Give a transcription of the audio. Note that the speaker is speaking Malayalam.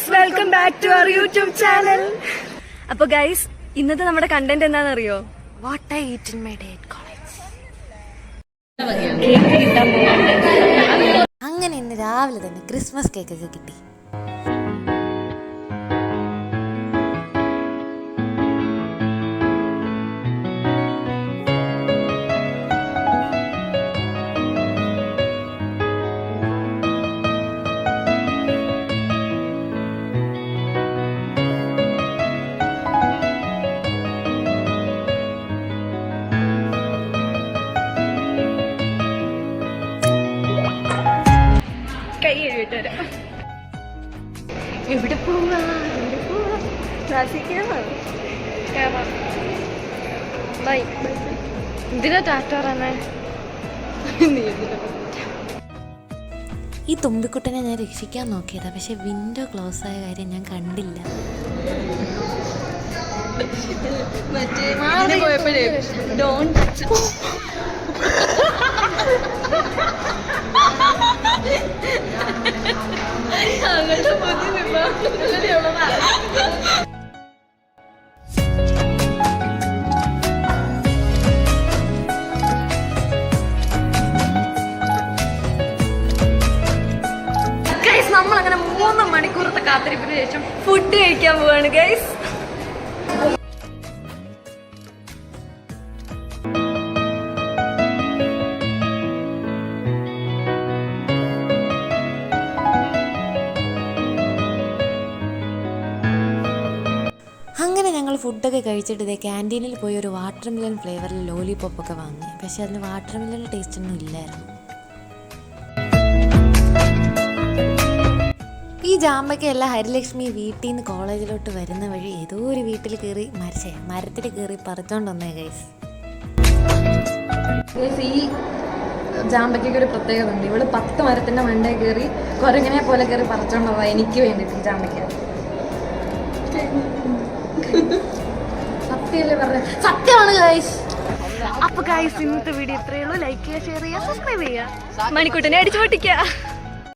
Guys welcome back to our YouTube channel. അപ്പൊ ഗൈസ് ഇന്നത്തെ നമ്മുടെ കണ്ടന്റ് എന്താണെന്നറിയോ? What I eat in my day at college. അങ്ങനെ ഇന്ന് രാവിലെ തന്നെ ക്രിസ്മസ് കേക്കൊക്കെ കിട്ടി. കൈ എഴുതിട്ട് വരാം. എവിടെ പോവാ? എന്തിനാ ടാറ്റ പറഞ്ഞേ? ഈ തുമ്പിക്കുട്ടനെ ഞാൻ രക്ഷിക്കാൻ നോക്കിയതാ, പക്ഷെ വിൻഡോ ക്ലോസ് ആയ കാര്യം ഞാൻ കണ്ടില്ല. പോയപ്പോഴേ ഡോണ്ട് അങ്ങോട്ട് ഗൈസ് നമ്മളങ്ങനെ 3 മണിക്കൂറത്തെ കാത്തിരിപ്പിന് ശേഷം ഫുഡ് കഴിക്കാൻ പോവാണ് ഗൈസ്. അങ്ങനെ ഞങ്ങൾ ഫുഡൊക്കെ കഴിച്ചിട്ട് ഇതേ ക്യാൻറ്റീനിൽ പോയി ഒരു വാട്ടർ മിലൺ ഫ്ലേവറിൽ ലോലിപോപ്പൊക്കെ വാങ്ങി. പക്ഷെ അതിന് വാട്ടർ മിലൺ ടേസ്റ്റ് ഒന്നും ഇല്ലായിരുന്നു. ഈ ജാമ്പയ്ക്കല്ല ഹരിലക്ഷ്മി വീട്ടിൽ നിന്ന് കോളേജിലോട്ട് വരുന്ന വഴി ഏതോ ഒരു വീട്ടിൽ കയറി മരത്തിൽ കയറി പറിച്ചോണ്ട് വന്നേ ഗൈസ്. ഈ ജാമ്പയ്ക്കൊക്കെ ഒരു പ്രത്യേകത ഉണ്ട്. ഇവള് 10 മരത്തിന്റെ മണ്ടേ കയറി കുരങ്ങനെ പോലെ കയറി പറിച്ചോണ്ട് പോവാ എനിക്ക് വേണ്ടിട്ട്. ജാമ്പയ്ക്ക സത്യല്ലേ പറഞ്ഞ സത്യമാണ് ഗൈസ്. അപ്പൊ ഗൈസ് ഇന്നത്തെ വീഡിയോ ഇത്രയേ ഉള്ളൂ. ലൈക്ക് ചെയ്യുക, ഷെയർ ചെയ്യുക, സബ്സ്ക്രൈബ് ചെയ്യുക, മണിക്കൂട്ടിനെ അടിച്ചു പൊട്ടിക്കുക.